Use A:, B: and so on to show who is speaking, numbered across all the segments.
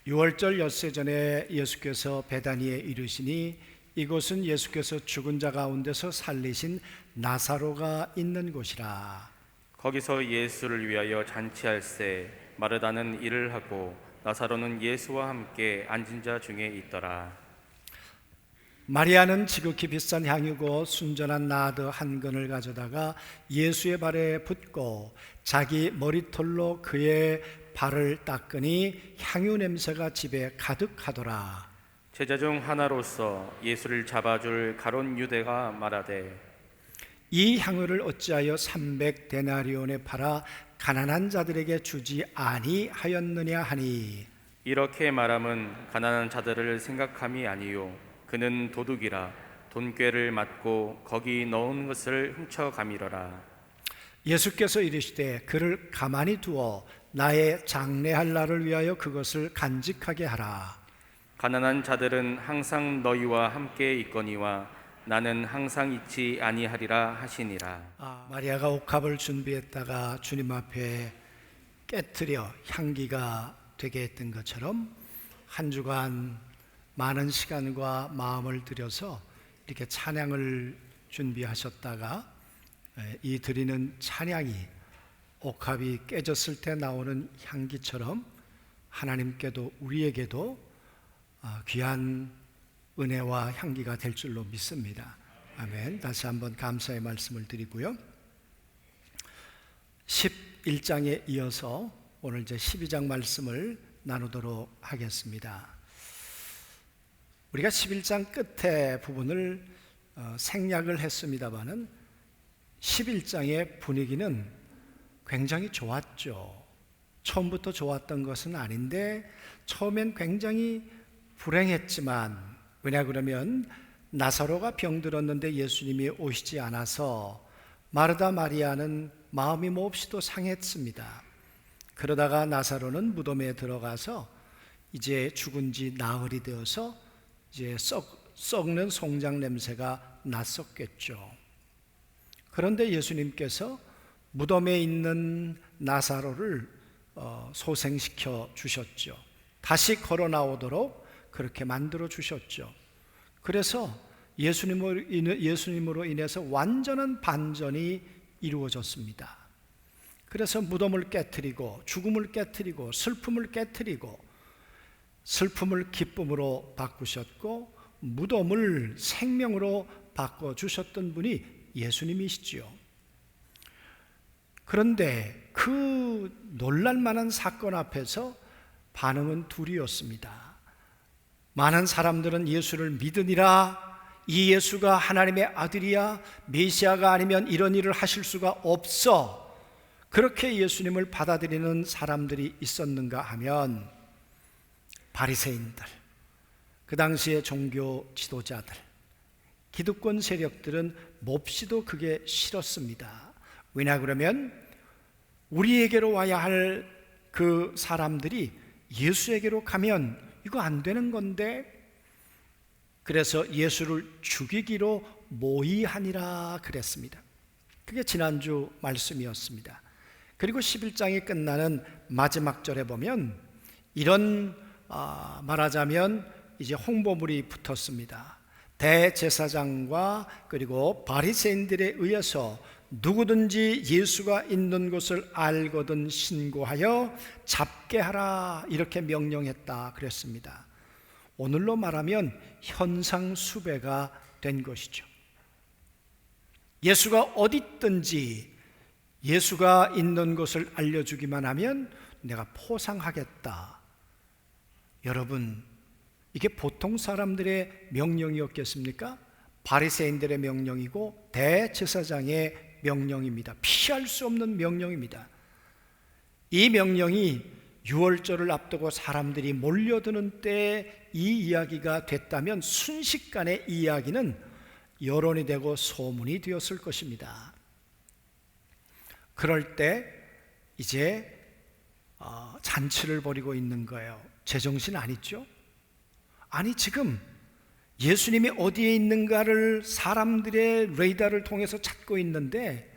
A: 유월절 엿새 전에 예수께서 베다니에 이르시니 이곳은 예수께서 죽은 자 가운데서 살리신 나사로가 있는 곳이라.
B: 거기서 예수를 위하여 잔치할세 마르다는 일을 하고 나사로는 예수와 함께 앉은 자 중에 있더라.
A: 마리아는 지극히 비싼 향유고 순전한 나드 한 근을 가져다가 예수의 발에 붓고 자기 머리털로 그의 발을 닦으니 향유 냄새가 집에 가득하더라.
B: 제자 중 하나로서 예수를 잡아줄 가룟 유대가 말하되
A: 이 향유를 어찌하여 300데나리온에 팔아 가난한 자들에게 주지 아니하였느냐 하니,
B: 이렇게 말함은 가난한 자들을 생각함이 아니요 그는 도둑이라 돈꾀를 맞고 거기 넣은 것을 훔쳐가미러라.
A: 예수께서 이르시되 그를 가만히 두어 나의 장례할 날을 위하여 그것을 간직하게 하라.
B: 가난한 자들은 항상 너희와 함께 있거니와 나는 항상 있지 아니하리라 하시니라.
A: 마리아가 옥합을 준비했다가 주님 앞에 깨트려 향기가 되게 했던 것처럼 한 주간 많은 시간과 마음을 들여서 이렇게 찬양을 준비하셨다가 이 드리는 찬양이 옥합이 깨졌을 때 나오는 향기처럼 하나님께도 우리에게도 귀한 은혜와 향기가 될 줄로 믿습니다. 아멘. 다시 한번 감사의 말씀을 드리고요. 11장에 이어서 오늘 이제 12장 말씀을 나누도록 하겠습니다. 우리가 11장 끝에 부분을 생략을 했습니다마는 11장의 분위기는 굉장히 좋았죠. 처음부터 좋았던 것은 아닌데 처음엔 굉장히 불행했지만, 왜냐 그러면 나사로가 병들었는데 예수님이 오시지 않아서 마르다 마리아는 마음이 몹시도 상했습니다. 그러다가 나사로는 무덤에 들어가서 이제 죽은 지 나흘이 되어서 이제 썩는 송장 냄새가 났었겠죠. 그런데 예수님께서 무덤에 있는 나사로를 소생시켜 주셨죠. 다시 걸어 나오도록 그렇게 만들어 주셨죠. 그래서 예수님으로 인해서 완전한 반전이 이루어졌습니다. 그래서 무덤을 깨트리고 죽음을 깨트리고 슬픔을 깨트리고 슬픔을 기쁨으로 바꾸셨고 무덤을 생명으로 바꿔주셨던 분이 예수님이시지요. 그런데 그 놀랄만한 사건 앞에서 반응은 둘이었습니다. 많은 사람들은 예수를 믿으니라, 이 예수가 하나님의 아들이야, 메시아가 아니면 이런 일을 하실 수가 없어, 그렇게 예수님을 받아들이는 사람들이 있었는가 하면 바리새인들, 그 당시의 종교 지도자들, 기득권 세력들은 몹시도 그게 싫었습니다. 왜냐 그러면 우리에게로 와야 할 그 사람들이 예수에게로 가면 이거 안 되는 건데, 그래서 예수를 죽이기로 모의하니라 그랬습니다. 그게 지난주 말씀이었습니다. 그리고 11장이 끝나는 마지막 절에 보면 이런 말하자면 이제 홍보물이 붙었습니다. 대제사장과 그리고 바리새인들에 의해서 누구든지 예수가 있는 곳을 알거든 신고하여 잡게 하라, 이렇게 명령했다 그랬습니다. 오늘로 말하면 현상수배가 된 것이죠. 예수가 어디 있든지 예수가 있는 곳을 알려주기만 하면 내가 포상하겠다. 여러분, 이게 보통 사람들의 명령이었겠습니까? 바리새인들의 명령이고 대제사장의 명령입니다. 피할 수 없는 명령입니다. 이 명령이 유월절을 앞두고 사람들이 몰려드는 때에 이 이야기가 됐다면 순식간에 이 이야기는 여론이 되고 소문이 되었을 것입니다. 그럴 때 이제 잔치를 벌이고 있는 거예요. 제정신 아니죠? 아니, 지금 예수님이 어디에 있는가를 사람들의 레이더를 통해서 찾고 있는데,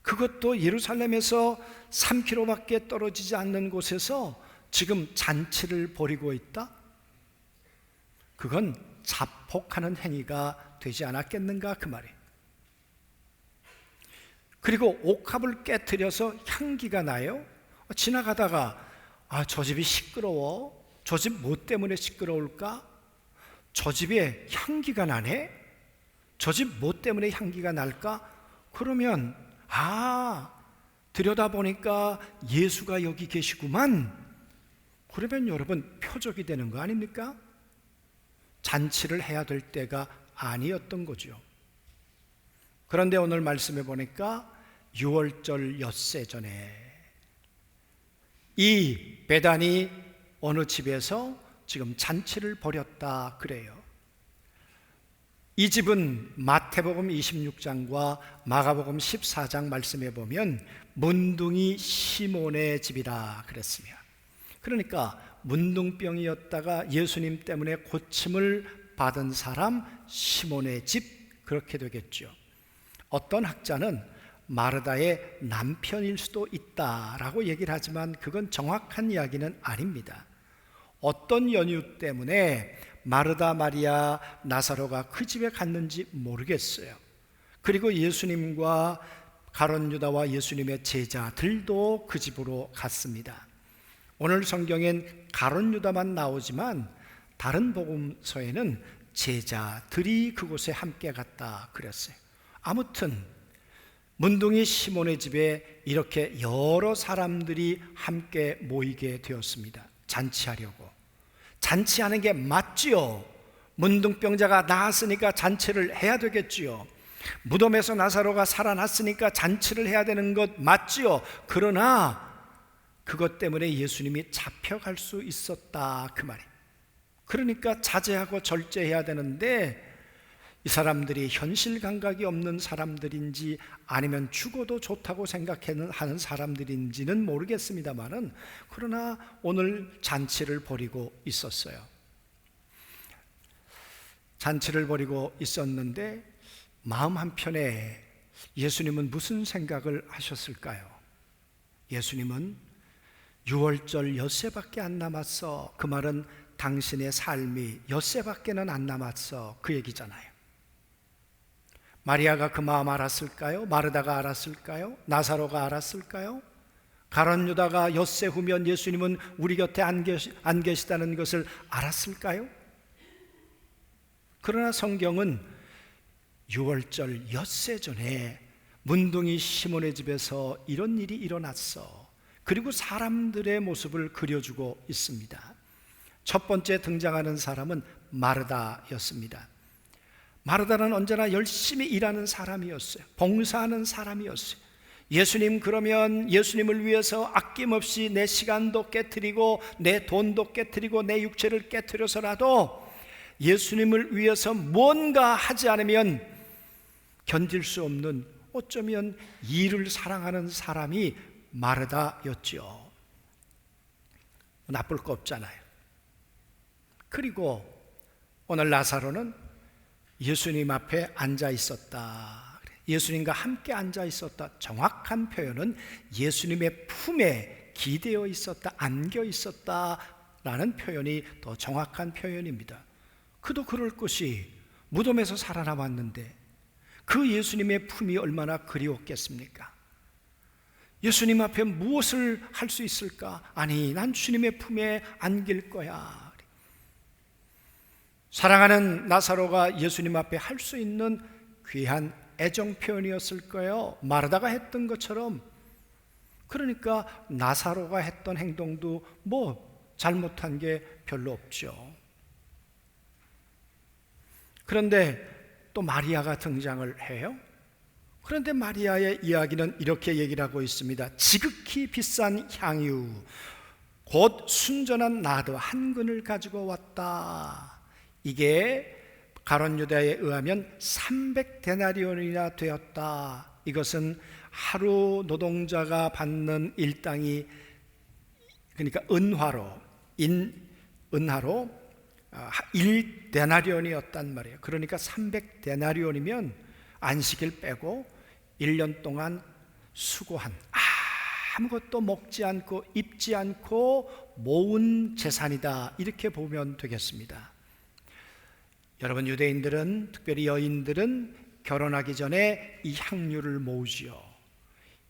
A: 그것도 예루살렘에서 3km밖에 떨어지지 않는 곳에서 지금 잔치를 벌이고 있다? 그건 자폭하는 행위가 되지 않았겠는가 그 말이에요. 그리고 옥합을 깨트려서 향기가 나요? 지나가다가 저 집이 시끄러워? 저 집 뭐 때문에 시끄러울까? 저 집에 향기가 나네? 저 집 뭐 때문에 향기가 날까? 그러면 들여다보니까 예수가 여기 계시구만. 그러면 여러분 표적이 되는 거 아닙니까? 잔치를 해야 될 때가 아니었던 거죠. 그런데 오늘 말씀해 보니까 6월절 엿새 전에 이 베단이 어느 집에서 지금 잔치를 벌였다 그래요. 이 집은 마태복음 26장과 마가복음 14장 말씀해 보면 문둥이 시몬의 집이라 그랬으며, 그러니까 문둥병이었다가 예수님 때문에 고침을 받은 사람 시몬의 집, 그렇게 되겠죠. 어떤 학자는 마르다의 남편일 수도 있다라고 얘기를 하지만 그건 정확한 이야기는 아닙니다. 어떤 연유 때문에 마르다, 마리아, 나사로가 그 집에 갔는지 모르겠어요. 그리고 예수님과 가룟 유다와 예수님의 제자들도 그 집으로 갔습니다. 오늘 성경엔 가룟 유다만 나오지만 다른 복음서에는 제자들이 그곳에 함께 갔다 그랬어요. 아무튼 문둥이 시몬의 집에 이렇게 여러 사람들이 함께 모이게 되었습니다. 잔치하려고. 잔치하는 게 맞지요. 문둥병자가 나았으니까 잔치를 해야 되겠지요. 무덤에서 나사로가 살아났으니까 잔치를 해야 되는 것 맞지요. 그러나 그것 때문에 예수님이 잡혀갈 수 있었다 그 말이에요. 그러니까 자제하고 절제해야 되는데 이 사람들이 현실 감각이 없는 사람들인지 아니면 죽어도 좋다고 생각하는 사람들인지는 모르겠습니다만은, 그러나 오늘 잔치를 벌이고 있었어요. 잔치를 벌이고 있었는데 마음 한편에 예수님은 무슨 생각을 하셨을까요? 예수님은 6월절 엿새밖에 안 남았어. 그 말은 당신의 삶이 엿새밖에는 안 남았어, 그 얘기잖아요. 마리아가 그 마음 알았을까요? 마르다가 알았을까요? 나사로가 알았을까요? 가룟 유다가 엿새 후면 예수님은 우리 곁에 안 계시다는 것을 알았을까요? 그러나 성경은 6월절 엿새 전에 문둥이 시몬의 집에서 이런 일이 일어났어. 그리고 사람들의 모습을 그려주고 있습니다. 첫 번째 등장하는 사람은 마르다였습니다. 마르다는 언제나 열심히 일하는 사람이었어요. 봉사하는 사람이었어요. 예수님, 그러면 예수님을 위해서 아낌없이 내 시간도 깨트리고 내 돈도 깨트리고 내 육체를 깨트려서라도 예수님을 위해서 뭔가 하지 않으면 견딜 수 없는, 어쩌면 일을 사랑하는 사람이 마르다였죠. 나쁠 거 없잖아요. 그리고 오늘 나사로는 예수님 앞에 앉아 있었다. 예수님과 함께 앉아 있었다. 정확한 표현은 예수님의 품에 기대어 있었다, 안겨 있었다 라는 표현이 더 정확한 표현입니다. 그도 그럴 것이 무덤에서 살아남았는데 그 예수님의 품이 얼마나 그리웠겠습니까? 예수님 앞에 무엇을 할 수 있을까? 아니, 난 주님의 품에 안길 거야. 사랑하는 나사로가 예수님 앞에 할 수 있는 귀한 애정 표현이었을 거예요. 마르다가 했던 것처럼. 그러니까 나사로가 했던 행동도 뭐 잘못한 게 별로 없죠. 그런데 또 마리아가 등장을 해요. 그런데 마리아의 이야기는 이렇게 얘기를 하고 있습니다. 지극히 비싼 향유, 곧 순전한 나드 한 근을 가지고 왔다. 이게 가룟 유다에 의하면 300데나리온이나 되었다. 이것은 하루 노동자가 받는 일당이, 그러니까 은화로 1데나리온이었단 말이에요. 그러니까 300데나리온이면 안식일 빼고 1년 동안 수고한 아무것도 먹지 않고 입지 않고 모은 재산이다, 이렇게 보면 되겠습니다. 여러분, 유대인들은, 특별히 여인들은 결혼하기 전에 이 향유를 모으지요.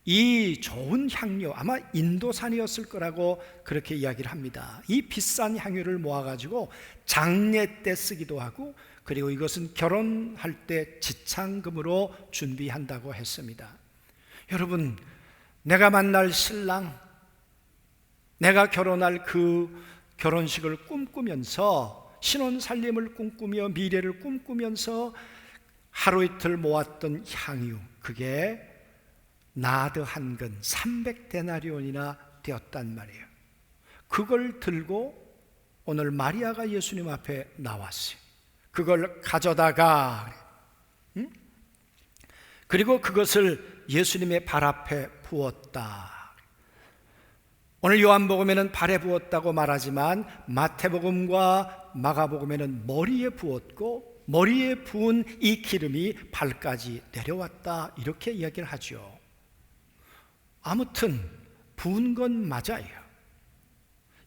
A: 이 좋은 향유, 아마 인도산이었을 거라고 그렇게 이야기를 합니다. 이 비싼 향유를 모아가지고 장례 때 쓰기도 하고, 그리고 이것은 결혼할 때 지창금으로 준비한다고 했습니다. 여러분, 내가 만날 신랑, 내가 결혼할 그 결혼식을 꿈꾸면서, 신혼살림을 꿈꾸며 미래를 꿈꾸면서 하루 이틀 모았던 향유, 그게 나드 한 근 300데나리온이나 되었단 말이에요. 그걸 들고 오늘 마리아가 예수님 앞에 나왔어요. 그걸 가져다가, 그리고 그것을 예수님의 발 앞에 부었다. 오늘 요한복음에는 발에 부었다고 말하지만 마태복음과 마가복음에는 머리에 부었고, 머리에 부은 이 기름이 발까지 내려왔다, 이렇게 이야기를 하죠. 아무튼 부은 건 맞아요.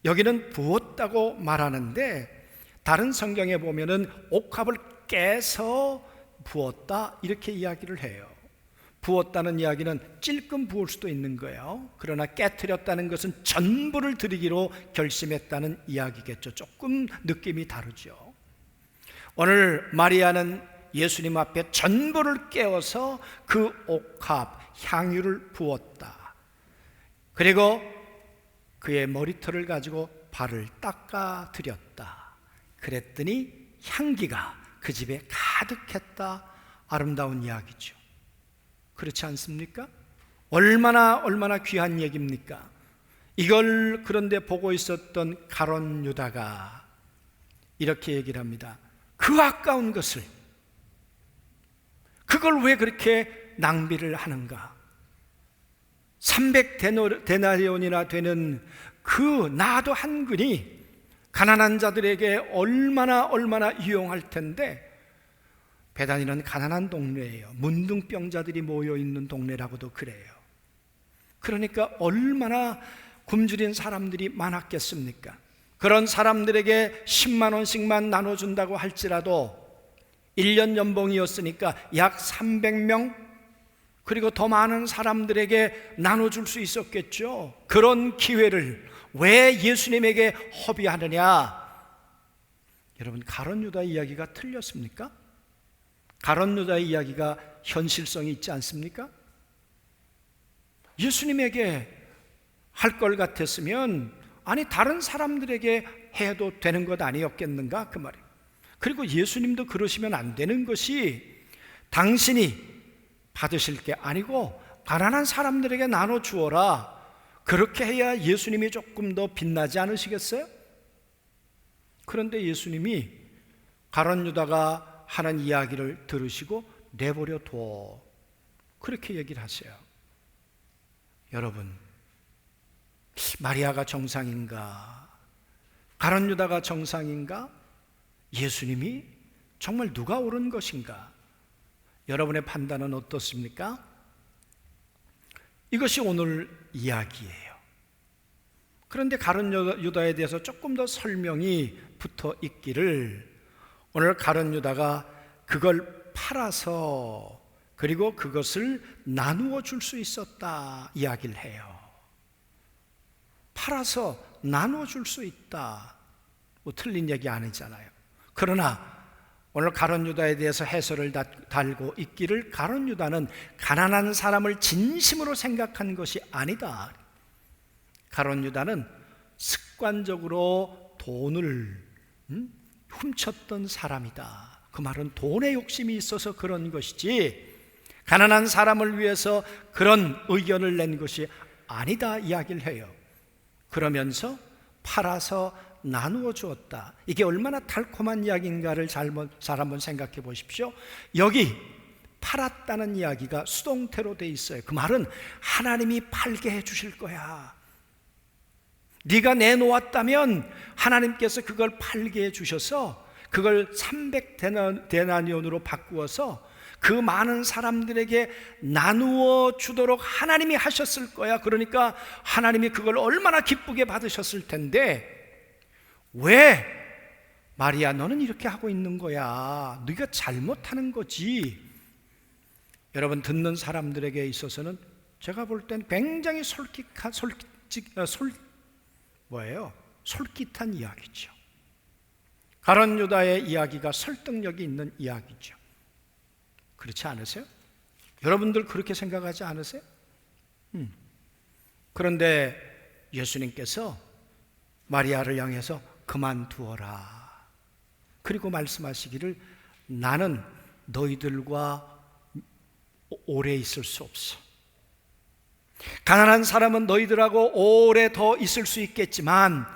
A: 여기는 부었다고 말하는데 다른 성경에 보면은 옥합을 깨서 부었다, 이렇게 이야기를 해요. 부었다는 이야기는 찔끔 부을 수도 있는 거예요. 그러나 깨트렸다는 것은 전부를 드리기로 결심했다는 이야기겠죠. 조금 느낌이 다르죠. 오늘 마리아는 예수님 앞에 전부를 깨워서 그 옥합 향유를 부었다. 그리고 그의 머리털을 가지고 발을 닦아 드렸다. 그랬더니 향기가 그 집에 가득했다. 아름다운 이야기죠. 그렇지 않습니까? 얼마나 귀한 얘기입니까? 이걸 그런데 보고 있었던 가룟 유다가 이렇게 얘기를 합니다. 그 아까운 것을, 그걸 왜 그렇게 낭비를 하는가? 300데나리온이나 되는 그 나도 한 근이 가난한 자들에게 얼마나 유용할 텐데, 베다니는 가난한 동네예요. 문둥병자들이 모여있는 동네라고도 그래요. 그러니까 얼마나 굶주린 사람들이 많았겠습니까? 그런 사람들에게 10만 원씩만 나눠준다고 할지라도 1년 연봉이었으니까 약 300명, 그리고 더 많은 사람들에게 나눠줄 수 있었겠죠. 그런 기회를 왜 예수님에게 허비하느냐? 여러분, 가룟 유다 이야기가 틀렸습니까? 가룟 유다의 이야기가 현실성이 있지 않습니까? 예수님에게 할 걸 같았으면, 아니 다른 사람들에게 해도 되는 것 아니었겠는가, 그 말이에요. 그리고 예수님도 그러시면 안 되는 것이, 당신이 받으실 게 아니고 가난한 사람들에게 나눠 주어라. 그렇게 해야 예수님이 조금 더 빛나지 않으시겠어요? 그런데 예수님이 가룟 유다가 하는 이야기를 들으시고 내버려 둬, 그렇게 얘기를 하세요. 여러분, 마리아가 정상인가? 가룟 유다가 정상인가? 예수님이 정말 누가 옳은 것인가? 여러분의 판단은 어떻습니까? 이것이 오늘 이야기예요. 그런데 가룟 유다에 대해서 조금 더 설명이 붙어 있기를, 오늘 가룟 유다가 그걸 팔아서 그리고 그것을 나누어 줄 수 있었다 이야기를 해요. 팔아서 나누어 줄 수 있다, 뭐 틀린 얘기 아니잖아요. 그러나 오늘 가룟 유다에 대해서 해설을 달고 있기를, 가룟 유다는 가난한 사람을 진심으로 생각한 것이 아니다. 가룟 유다는 습관적으로 돈을 훔쳤던 사람이다. 그 말은 돈의 욕심이 있어서 그런 것이지, 가난한 사람을 위해서 그런 의견을 낸 것이 아니다 이야기를 해요. 그러면서 팔아서 나누어 주었다. 이게 얼마나 달콤한 이야기인가를 잘 한번 생각해 보십시오. 여기 팔았다는 이야기가 수동태로 돼 있어요. 그 말은 하나님이 팔게 해 주실 거야. 네가 내놓았다면 하나님께서 그걸 팔게 해 주셔서 그걸 300데나리온으로 바꾸어서 그 많은 사람들에게 나누어 주도록 하나님이 하셨을 거야. 그러니까 하나님이 그걸 얼마나 기쁘게 받으셨을 텐데, 왜 마리아 너는 이렇게 하고 있는 거야? 네가 잘못하는 거지. 여러분, 듣는 사람들에게 있어서는 제가 볼 땐 굉장히 솔깃한 이야기죠. 가룟 유다의 이야기가 설득력이 있는 이야기죠. 그렇지 않으세요? 여러분들 그렇게 생각하지 않으세요? 그런데 예수님께서 마리아를 향해서 그만두어라. 그리고 말씀하시기를 나는 너희들과 오래 있을 수 없어. 가난한 사람은 너희들하고 오래 더 있을 수 있겠지만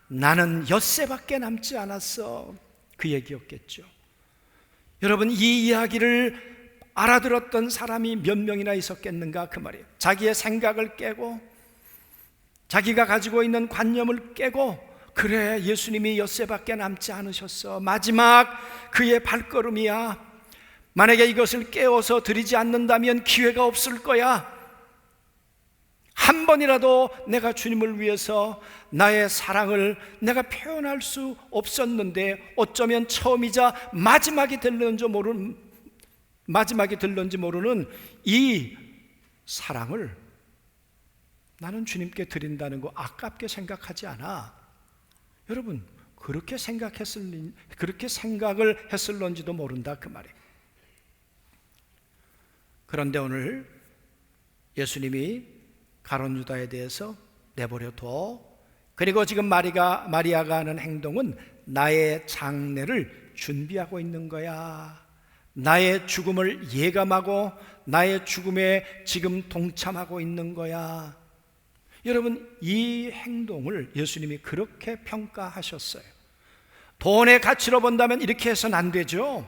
A: 나는 엿새밖에 남지 않았어. 그 얘기였겠죠. 여러분, 이 이야기를 알아들었던 사람이 몇 명이나 있었겠는가 그 말이에요. 자기의 생각을 깨고 자기가 가지고 있는 관념을 깨고, 그래, 예수님이 엿새밖에 남지 않으셨어. 마지막 그의 발걸음이야. 만약에 이것을 깨워서 드리지 않는다면 기회가 없을 거야. 한 번이라도 내가 주님을 위해서 나의 사랑을 내가 표현할 수 없었는데, 어쩌면 처음이자 마지막이 될런지 모르는 이 사랑을 나는 주님께 드린다는 거 아깝게 생각하지 않아. 여러분, 그렇게 생각을 했을런지도 모른다 그 말이에요. 그런데 오늘 예수님이 가룟 유다에 대해서 내버려둬. 그리고 지금 마리아가 하는 행동은 나의 장례를 준비하고 있는 거야. 나의 죽음을 예감하고 나의 죽음에 지금 동참하고 있는 거야. 여러분, 이 행동을 예수님이 그렇게 평가하셨어요. 돈의 가치로 본다면 이렇게 해서는 안 되죠.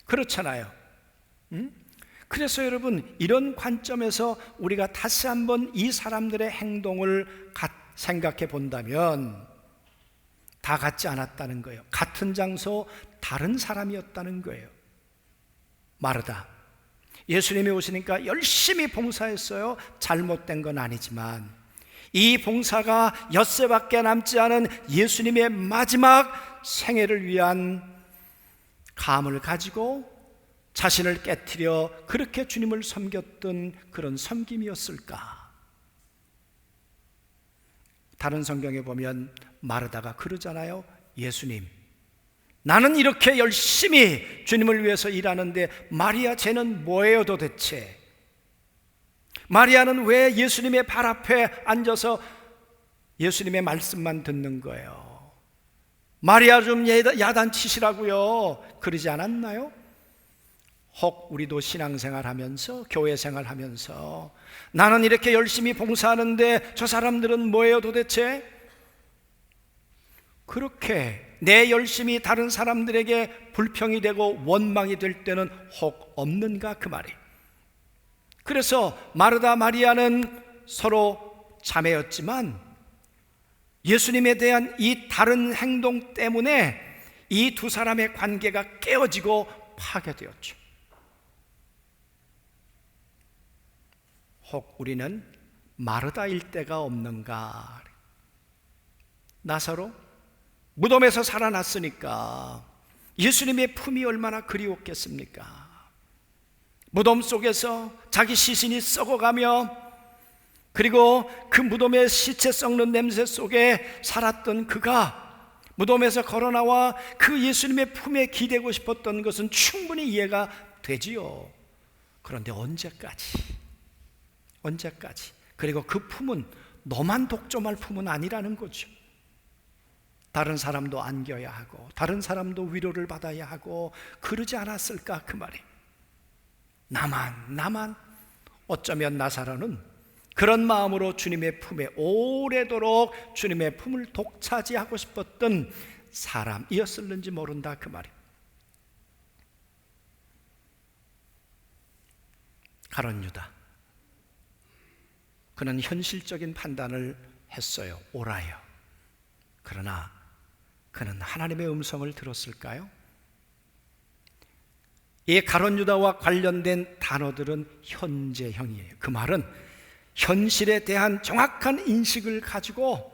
A: 그렇잖아요. 그래서 여러분, 이런 관점에서 우리가 다시 한번 이 사람들의 행동을 생각해 본다면 다 같지 않았다는 거예요. 같은 장소 다른 사람이었다는 거예요. 마르다, 예수님이 오시니까 열심히 봉사했어요. 잘못된 건 아니지만 이 봉사가 엿새밖에 남지 않은 예수님의 마지막 생애를 위한 감을 가지고 자신을 깨트려 그렇게 주님을 섬겼던 그런 섬김이었을까? 다른 성경에 보면 마르다가 그러잖아요. 예수님, 나는 이렇게 열심히 주님을 위해서 일하는데 마리아 쟤는 뭐예요 도대체? 마리아는 왜 예수님의 발 앞에 앉아서 예수님의 말씀만 듣는 거예요? 마리아 좀 야단치시라고요. 그러지 않았나요? 혹 우리도 신앙생활 하면서, 교회 생활 하면서 나는 이렇게 열심히 봉사하는데 저 사람들은 뭐예요 도대체? 그렇게 내 열심히 다른 사람들에게 불평이 되고 원망이 될 때는 혹 없는가 그 말이. 그래서 마르다 마리아는 서로 자매였지만 예수님에 대한 이 다른 행동 때문에 이 두 사람의 관계가 깨어지고 파괴되었죠. 혹 우리는 마르다일 때가 없는가? 나사로 무덤에서 살아났으니까 예수님의 품이 얼마나 그리웠겠습니까? 무덤 속에서 자기 시신이 썩어가며, 그리고 그 무덤의 시체 썩는 냄새 속에 살았던 그가 무덤에서 걸어나와 그 예수님의 품에 기대고 싶었던 것은 충분히 이해가 되지요. 그런데 언제까지? 그리고 그 품은 너만 독점할 품은 아니라는 거죠. 다른 사람도 안겨야 하고 다른 사람도 위로를 받아야 하고 그러지 않았을까 그 말이. 나만 어쩌면 나사로는 그런 마음으로 주님의 품에 오래도록 주님의 품을 독차지하고 싶었던 사람이었을는지 모른다 그 말이. 가룟 유다, 그는 현실적인 판단을 했어요. 오라요. 그러나 그는 하나님의 음성을 들었을까요? 이 가룟 유다와 관련된 단어들은 현재형이에요. 그 말은 현실에 대한 정확한 인식을 가지고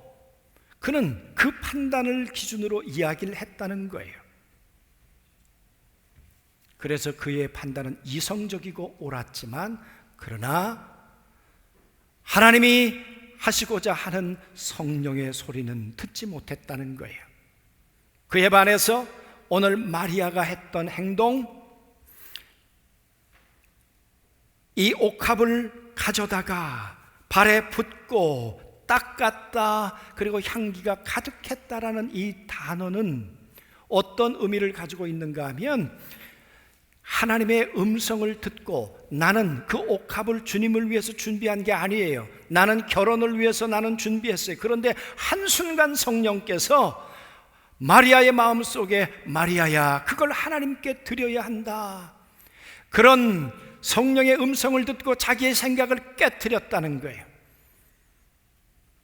A: 그는 그 판단을 기준으로 이야기를 했다는 거예요. 그래서 그의 판단은 이성적이고 옳았지만, 그러나 하나님이 하시고자 하는 성령의 소리는 듣지 못했다는 거예요. 그에 반해서 오늘 마리아가 했던 행동, 이 옥합을 가져다가 발에 붓고 닦았다, 그리고 향기가 가득했다라는 이 단어는 어떤 의미를 가지고 있는가 하면, 하나님의 음성을 듣고 나는 그 옥합을 주님을 위해서 준비한 게 아니에요. 나는 결혼을 위해서 나는 준비했어요. 그런데 한순간 성령께서 마리아의 마음속에, 마리아야, 그걸 하나님께 드려야 한다, 그런 성령의 음성을 듣고 자기의 생각을 깨트렸다는 거예요.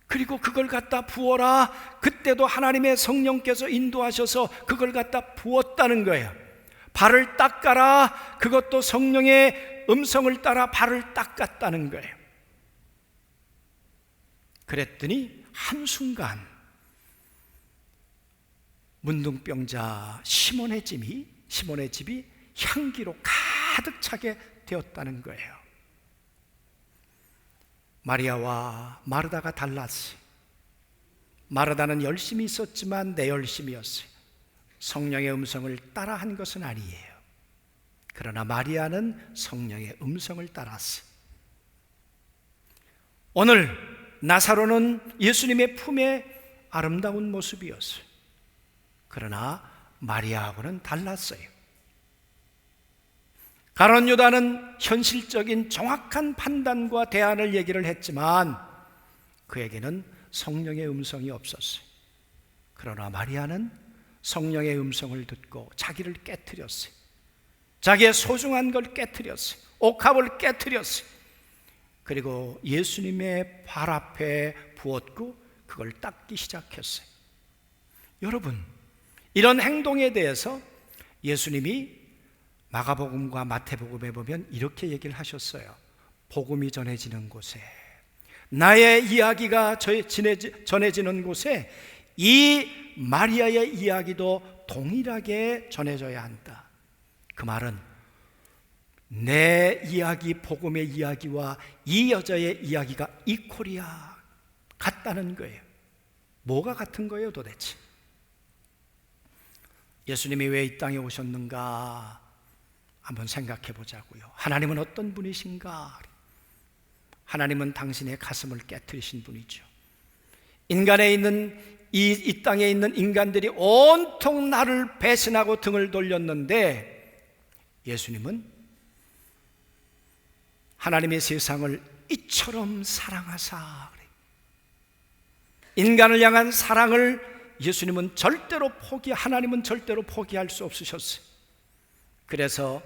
A: 그리고 그걸 갖다 부어라. 그때도 하나님의 성령께서 인도하셔서 그걸 갖다 부었다는 거예요. 발을 닦아라. 그것도 성령의 음성을 따라 발을 닦았다는 거예요. 그랬더니 한순간 문둥병자 시몬의 집이 향기로 가득 차게 되었다는 거예요. 마리아와 마르다가 달랐어요. 마르다는 열심히 있었지만 내 열심이었어요. 성령의 음성을 따라한 것은 아니에요. 그러나 마리아는 성령의 음성을 따랐어요. 오늘 나사로는 예수님의 품에 아름다운 모습이었어요. 그러나 마리아하고는 달랐어요. 가룟 유다는 현실적인 정확한 판단과 대안을 얘기를 했지만 그에게는 성령의 음성이 없었어요. 그러나 마리아는 성령의 음성을 듣고 자기를 깨트렸어요. 자기의 소중한 걸 깨트렸어요. 옥합을 깨트렸어요. 그리고 예수님의 발 앞에 부었고 그걸 닦기 시작했어요. 여러분, 이런 행동에 대해서 예수님이 마가복음과 마태복음에 보면 이렇게 얘기를 하셨어요. 복음이 전해지는 곳에, 나의 이야기가 전해지는 곳에 이 마리아의 이야기도 동일하게 전해져야 한다. 그 말은 내 이야기, 복음의 이야기와 이 여자의 이야기가 이퀄이야, 같다는 거예요. 뭐가 같은 거예요 도대체? 예수님이 왜 이 땅에 오셨는가 한번 생각해 보자고요. 하나님은 어떤 분이신가? 하나님은 당신의 가슴을 깨트리신 분이죠. 인간에 있는 이 땅에 있는 인간들이 온통 나를 배신하고 등을 돌렸는데 예수님은 하나님의 세상을 이처럼 사랑하사, 인간을 향한 사랑을 예수님은 하나님은 절대로 포기할 수 없으셨어요. 그래서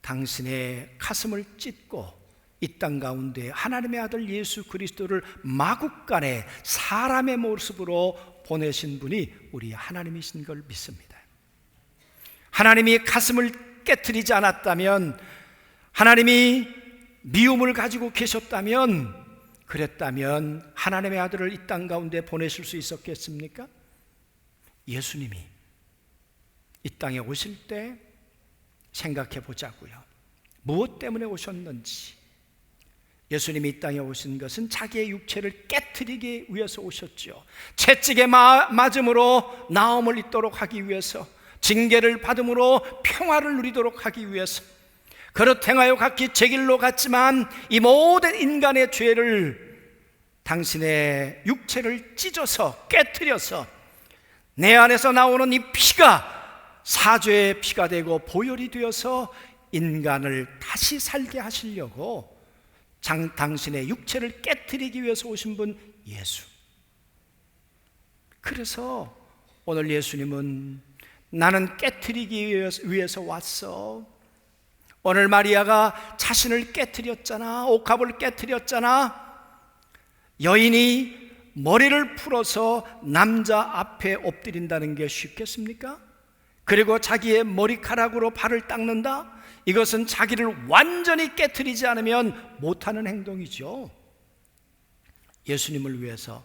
A: 당신의 가슴을 찢고 이 땅 가운데 하나님의 아들 예수 그리스도를 마국간에 사람의 모습으로 보내신 분이 우리 하나님이신 걸 믿습니다. 하나님이 가슴을 깨트리지 않았다면, 하나님이 미움을 가지고 계셨다면, 그랬다면 하나님의 아들을 이 땅 가운데 보내실 수 있었겠습니까? 예수님이 이 땅에 오실 때 생각해 보자고요. 무엇 때문에 오셨는지. 예수님이 이 땅에 오신 것은 자기의 육체를 깨트리기 위해서 오셨죠. 채찍에 맞음으로 나음을 입도록 하기 위해서, 징계를 받음으로 평화를 누리도록 하기 위해서, 그릇 행하여 각기 제 길로 갔지만 이 모든 인간의 죄를 당신의 육체를 찢어서 깨트려서 내 안에서 나오는 이 피가 사죄의 피가 되고 보혈이 되어서 인간을 다시 살게 하시려고 당신의 육체를 깨트리기 위해서 오신 분 예수. 그래서 오늘 예수님은 나는 깨트리기 위해서 왔어. 오늘 마리아가 자신을 깨트렸잖아. 옥합을 깨트렸잖아. 여인이 머리를 풀어서 남자 앞에 엎드린다는 게 쉽겠습니까? 그리고 자기의 머리카락으로 발을 닦는다? 이것은 자기를 완전히 깨트리지 않으면 못하는 행동이죠. 예수님을 위해서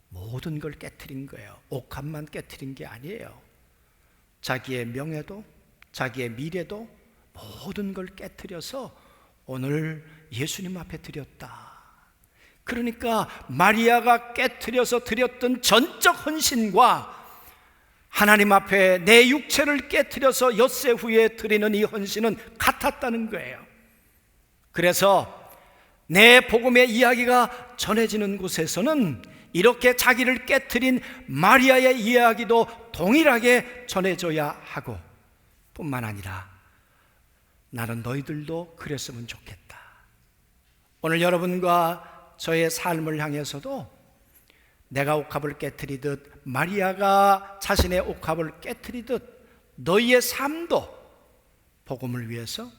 A: 모든 걸 깨트린 거예요. 옥합만 깨트린 게 아니에요. 자기의 명예도, 자기의 미래도 모든 걸 깨트려서 오늘 예수님 앞에 드렸다. 그러니까 마리아가 깨트려서 드렸던 전적 헌신과 하나님 앞에 내 육체를 깨트려서 엿새 후에 드리는 이 헌신은 같았다는 거예요. 그래서 내 복음의 이야기가 전해지는 곳에서는 이렇게 자기를 깨트린 마리아의 이야기도 동일하게 전해져야 하고, 뿐만 아니라 나는 너희들도 그랬으면 좋겠다. 오늘 여러분과 저의 삶을 향해서도 내가 옥합을 깨트리듯 마리아가 자신의 옥합을 깨트리듯 너희의 삶도 복음을 위해서,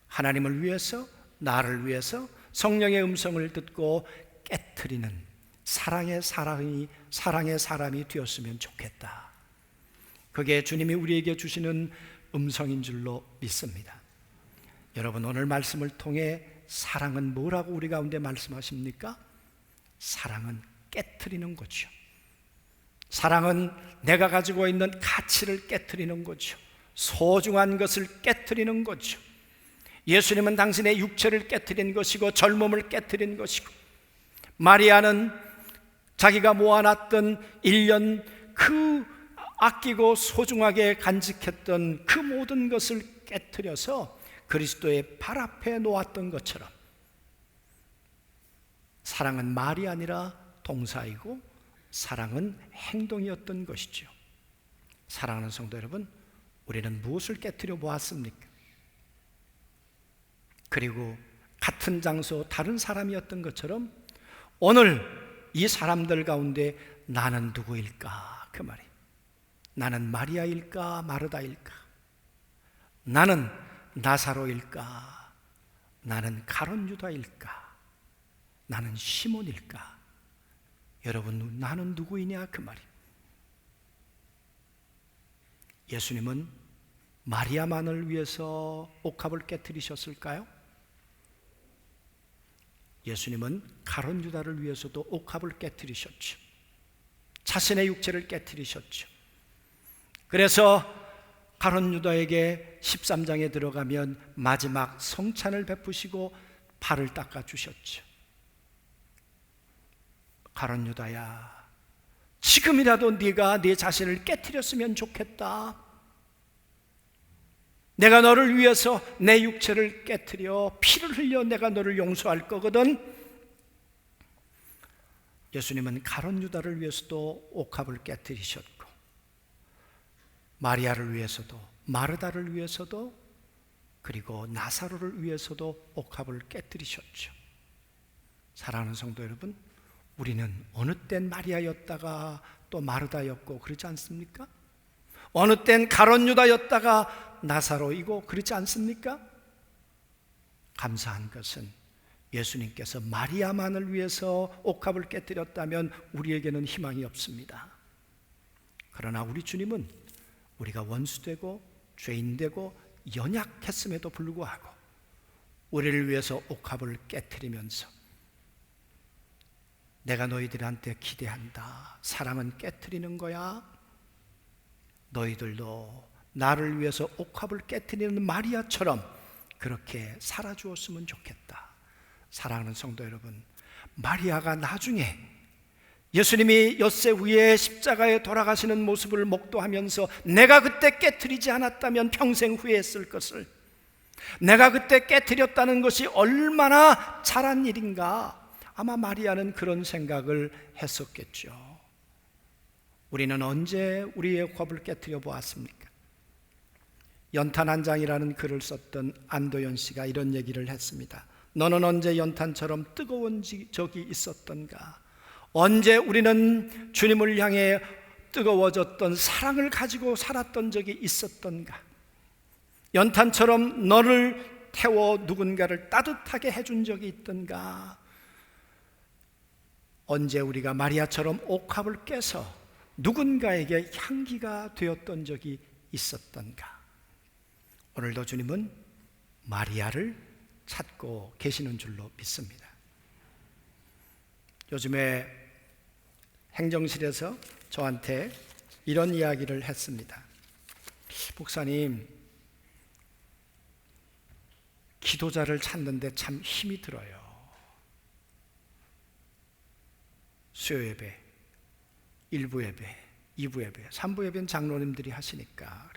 A: 하나님을 위해서, 나를 위해서 성령의 음성을 듣고 깨트리는 사랑의 사람이 되었으면 좋겠다. 그게 주님이 우리에게 주시는 음성인 줄로 믿습니다. 여러분, 오늘 말씀을 통해 사랑은 뭐라고 우리 가운데 말씀하십니까? 사랑은 깨트리는 거죠. 사랑은 내가 가지고 있는 가치를 깨트리는 거죠. 소중한 것을 깨트리는 거죠. 예수님은 당신의 육체를 깨트린 것이고 젊음을 깨트린 것이고, 마리아는 자기가 모아놨던 1년 그 아끼고 소중하게 간직했던 그 모든 것을 깨트려서 그리스도의 발 앞에 놓았던 것처럼, 사랑은 말이 아니라 동사이고 사랑은 행동이었던 것이죠. 사랑하는 성도 여러분, 우리는 무엇을 깨트려 보았습니까? 그리고 같은 장소 다른 사람이었던 것처럼 오늘 이 사람들 가운데 나는 누구일까? 그 말이, 나는 마리아일까? 마르다일까? 나는 나사로일까? 나는 가룟 유다일까? 나는 시몬일까? 여러분, 나는 누구이냐? 그 말이. 예수님은 마리아만을 위해서 옥합을 깨트리셨을까요? 예수님은 가룟 유다를 위해서도 옥합을 깨트리셨죠. 자신의 육체를 깨트리셨죠. 그래서 가룟 유다에게 13장에 들어가면 마지막 성찬을 베푸시고 발을 닦아주셨죠. 가룟 유다야, 지금이라도 네가 네 자신을 깨트렸으면 좋겠다. 내가 너를 위해서 내 육체를 깨트려 피를 흘려 내가 너를 용서할 거거든. 예수님은 가룟 유다를 위해서도 옥합을 깨트리셨고, 마리아를 위해서도, 마르다를 위해서도, 그리고 나사로를 위해서도 옥합을 깨트리셨죠. 사랑하는 성도 여러분, 우리는 어느 땐 마리아였다가 또 마르다였고 그렇지 않습니까? 어느 땐 가룟 유다였다가 나사로이고 그렇지 않습니까? 감사한 것은 예수님께서 마리아만을 위해서 옥합을 깨뜨렸다면 우리에게는 희망이 없습니다. 그러나 우리 주님은 우리가 원수되고 죄인되고 연약했음에도 불구하고 우리를 위해서 옥합을 깨뜨리면서 내가 너희들한테 기대한다. 사랑은 깨트리는 거야. 너희들도 나를 위해서 옥합을 깨트리는 마리아처럼 그렇게 살아주었으면 좋겠다. 사랑하는 성도 여러분, 마리아가 나중에 예수님이 엿새 후에 십자가에 돌아가시는 모습을 목도하면서 내가 그때 깨트리지 않았다면 평생 후회했을 것을, 내가 그때 깨트렸다는 것이 얼마나 잘한 일인가, 아마 마리아는 그런 생각을 했었겠죠. 우리는 언제 우리의 옥합을 깨트려 보았습니까? 연탄 한 장이라는 글을 썼던 안도연 씨가 이런 얘기를 했습니다. 너는 언제 연탄처럼 뜨거운 적이 있었던가? 언제 우리는 주님을 향해 뜨거워졌던 사랑을 가지고 살았던 적이 있었던가? 연탄처럼 너를 태워 누군가를 따뜻하게 해준 적이 있던가? 언제 우리가 마리아처럼 옥합을 깨서 누군가에게 향기가 되었던 적이 있었던가? 오늘도 주님은 마리아를 찾고 계시는 줄로 믿습니다. 요즘에 행정실에서 저한테 이런 이야기를 했습니다. 목사님, 기도자를 찾는데 참 힘이 들어요. 수요 예배, 1부 예배, 2부 예배, 3부 예배는 장로님들이 하시니까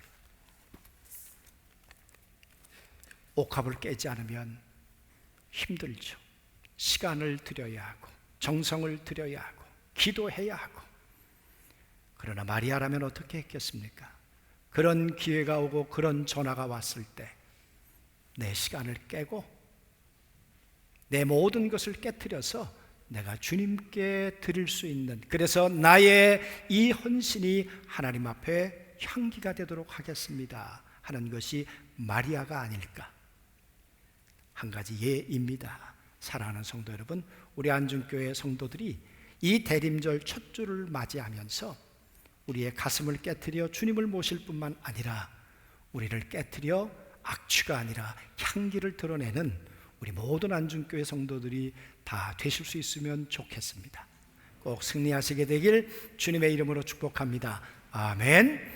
A: 옥합을 깨지 않으면 힘들죠. 시간을 들여야 하고 정성을 들여야 하고 기도해야 하고. 그러나 마리아라면 어떻게 했겠습니까? 그런 기회가 오고 그런 전화가 왔을 때 내 시간을 깨고 내 모든 것을 깨트려서 내가 주님께 드릴 수 있는, 그래서 나의 이 헌신이 하나님 앞에 향기가 되도록 하겠습니다 하는 것이 마리아가 아닐까. 한 가지 예입니다. 사랑하는 성도 여러분, 우리 안중교회 성도들이 이 대림절 첫 주를 맞이하면서 우리의 가슴을 깨트려 주님을 모실 뿐만 아니라 우리를 깨트려 악취가 아니라 향기를 드러내는 우리 모든 안중교회 성도들이 다 되실 수 있으면 좋겠습니다. 꼭 승리하시게 되길 주님의 이름으로 축복합니다. 아멘.